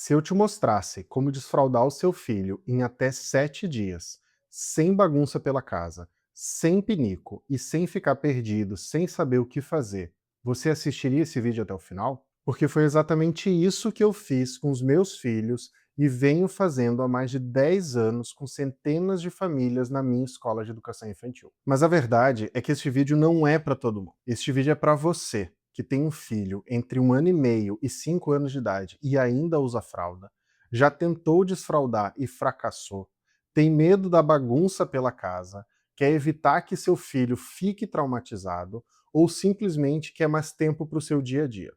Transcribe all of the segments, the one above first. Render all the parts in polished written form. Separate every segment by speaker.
Speaker 1: Se eu te mostrasse como desfraldar o seu filho em até 7 dias, sem bagunça pela casa, sem pinico e sem ficar perdido, sem saber o que fazer, você assistiria esse vídeo até o final? Porque foi exatamente isso que eu fiz com os meus filhos e venho fazendo há mais de 10 anos com centenas de famílias na minha escola de educação infantil. Mas a verdade é que este vídeo não é para todo mundo. Este vídeo é para você que tem um filho entre 1 ano e meio e 5 anos de idade e ainda usa fralda, já tentou desfraldar e fracassou, tem medo da bagunça pela casa, quer evitar que seu filho fique traumatizado ou simplesmente quer mais tempo para o seu dia a dia.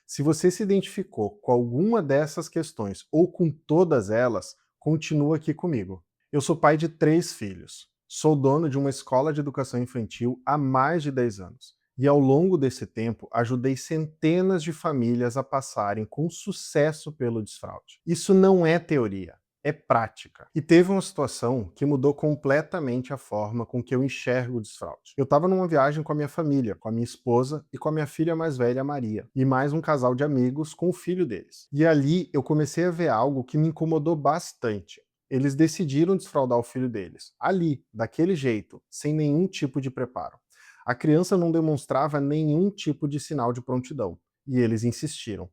Speaker 1: Se você se identificou com alguma dessas questões ou com todas elas, continua aqui comigo. Eu sou pai de 3 filhos. Sou dono de uma escola de educação infantil há mais de 10 anos. E ao longo desse tempo, ajudei centenas de famílias a passarem com sucesso pelo desfraude. Isso não é teoria, é prática. E teve uma situação que mudou completamente a forma com que eu enxergo o desfraude. Eu estava numa viagem com a minha família, com a minha esposa e com a minha filha mais velha, Maria, e mais um casal de amigos com o filho deles. E ali eu comecei a ver algo que me incomodou bastante. Eles decidiram desfraldar o filho deles, ali, daquele jeito, sem nenhum tipo de preparo. A criança não demonstrava nenhum tipo de sinal de prontidão, e eles insistiram.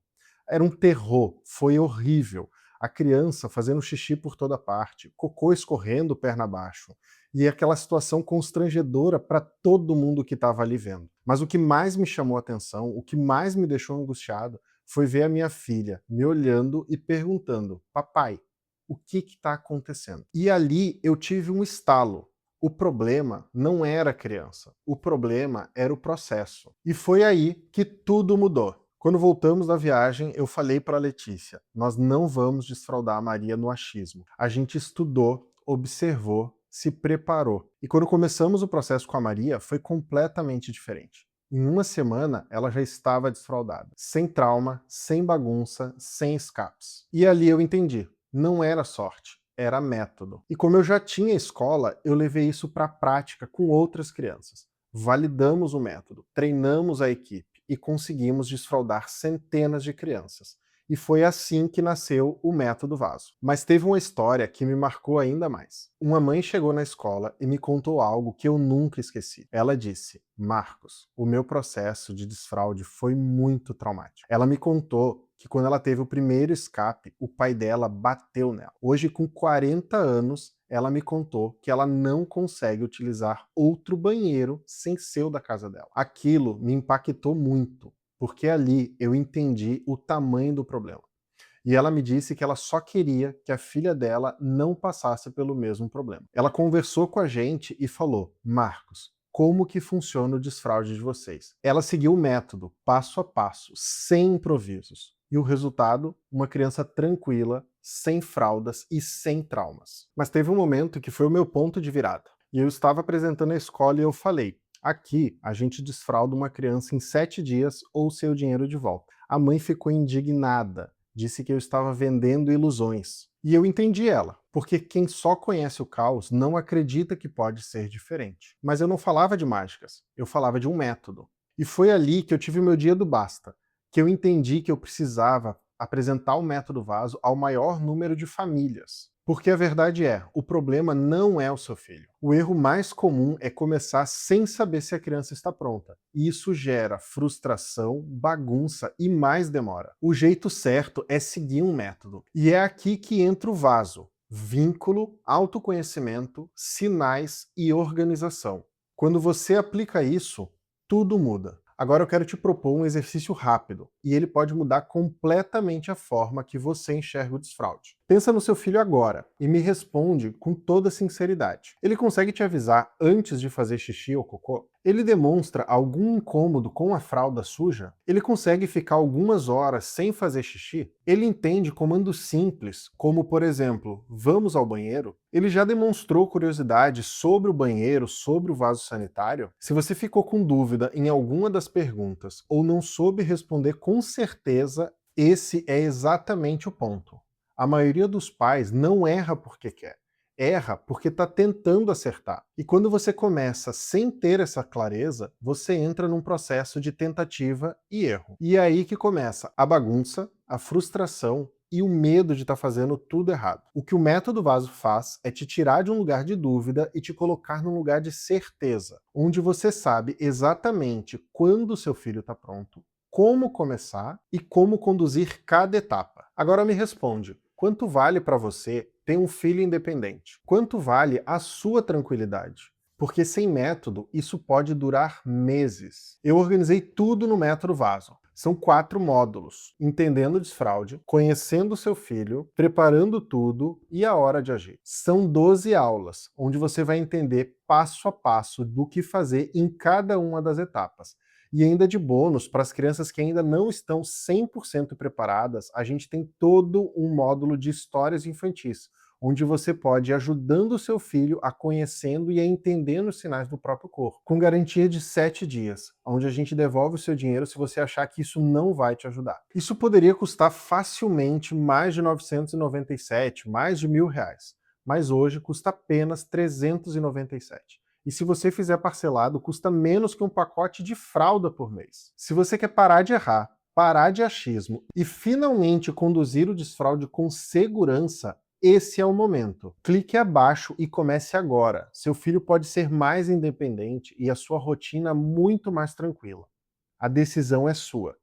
Speaker 1: Era um terror, foi horrível. A criança fazendo xixi por toda parte, cocô escorrendo perna abaixo, e aquela situação constrangedora para todo mundo que estava ali vendo. Mas o que mais me chamou a atenção, o que mais me deixou angustiado, foi ver a minha filha me olhando e perguntando: papai, o que está acontecendo? E ali eu tive um estalo. O problema não era a criança, o problema era o processo. E foi aí que tudo mudou. Quando voltamos da viagem, eu falei para a Letícia: nós não vamos desfraldar a Maria no achismo. A gente estudou, observou, se preparou. E quando começamos o processo com a Maria, foi completamente diferente. Em 1 semana, ela já estava desfraldada, sem trauma, sem bagunça, sem escapes. E ali eu entendi, não era sorte, era método. E como eu já tinha escola, eu levei isso para a prática com outras crianças. Validamos o método, treinamos a equipe e conseguimos desfraldar centenas de crianças. E foi assim que nasceu o método Vaso. Mas teve uma história que me marcou ainda mais. Uma mãe chegou na escola e me contou algo que eu nunca esqueci. Ela disse: Marcos, o meu processo de desfraude foi muito traumático. Ela me contou que quando ela teve o primeiro escape, o pai dela bateu nela. Hoje, com 40 anos, ela me contou que ela não consegue utilizar outro banheiro sem ser o da casa dela. Aquilo me impactou muito, porque ali eu entendi o tamanho do problema. E ela me disse que ela só queria que a filha dela não passasse pelo mesmo problema. Ela conversou com a gente e falou: Marcos, como que funciona o desfraude de vocês? Ela seguiu o método, passo a passo, sem improvisos. E o resultado? Uma criança tranquila, sem fraldas e sem traumas. Mas teve um momento que foi o meu ponto de virada. E eu estava apresentando a escola e eu falei: aqui a gente desfralda uma criança em 7 dias ou seu dinheiro de volta. A mãe ficou indignada, disse que eu estava vendendo ilusões. E eu entendi ela, porque quem só conhece o caos não acredita que pode ser diferente. Mas eu não falava de mágicas, eu falava de um método. E foi ali que eu tive o meu dia do basta, que eu entendi que eu precisava apresentar o método Vaso ao maior número de famílias. Porque a verdade é, o problema não é o seu filho. O erro mais comum é começar sem saber se a criança está pronta. E isso gera frustração, bagunça e mais demora. O jeito certo é seguir um método. E é aqui que entra o Vaso: vínculo, autoconhecimento, sinais e organização. Quando você aplica isso, tudo muda. Agora eu quero te propor um exercício rápido, e ele pode mudar completamente a forma que você enxerga o desfraude. Pensa no seu filho agora e me responde com toda sinceridade. Ele consegue te avisar antes de fazer xixi ou cocô? Ele demonstra algum incômodo com a fralda suja? Ele consegue ficar algumas horas sem fazer xixi? Ele entende comandos simples, como por exemplo, vamos ao banheiro? Ele já demonstrou curiosidade sobre o banheiro, sobre o vaso sanitário? Se você ficou com dúvida em alguma das perguntas ou não soube responder com certeza, esse é exatamente o ponto. A maioria dos pais não erra porque quer, erra porque está tentando acertar. E quando você começa sem ter essa clareza, você entra num processo de tentativa e erro. E é aí que começa a bagunça, a frustração e o medo de estar fazendo tudo errado. O que o método Vaso faz é te tirar de um lugar de dúvida e te colocar num lugar de certeza, onde você sabe exatamente quando o seu filho está pronto, como começar e como conduzir cada etapa. Agora me responde, quanto vale para você ter um filho independente? Quanto vale a sua tranquilidade? Porque sem método, isso pode durar meses. Eu organizei tudo no método Vaso. São 4 módulos: entendendo o desfraude, conhecendo o seu filho, preparando tudo e a hora de agir. São 12 aulas, onde você vai entender passo a passo do que fazer em cada uma das etapas. E ainda de bônus, para as crianças que ainda não estão 100% preparadas, a gente tem todo um módulo de histórias infantis, onde você pode ir ajudando o seu filho a conhecendo e a entendendo os sinais do próprio corpo, com garantia de 7 dias, onde a gente devolve o seu dinheiro se você achar que isso não vai te ajudar. Isso poderia custar facilmente mais de 997, mais de R$ 1.000, mas hoje custa apenas 397. E se você fizer parcelado, custa menos que um pacote de fralda por mês. Se você quer parar de errar, parar de achismo e finalmente conduzir o desfraude com segurança, esse é o momento. Clique abaixo e comece agora. Seu filho pode ser mais independente e a sua rotina muito mais tranquila. A decisão é sua.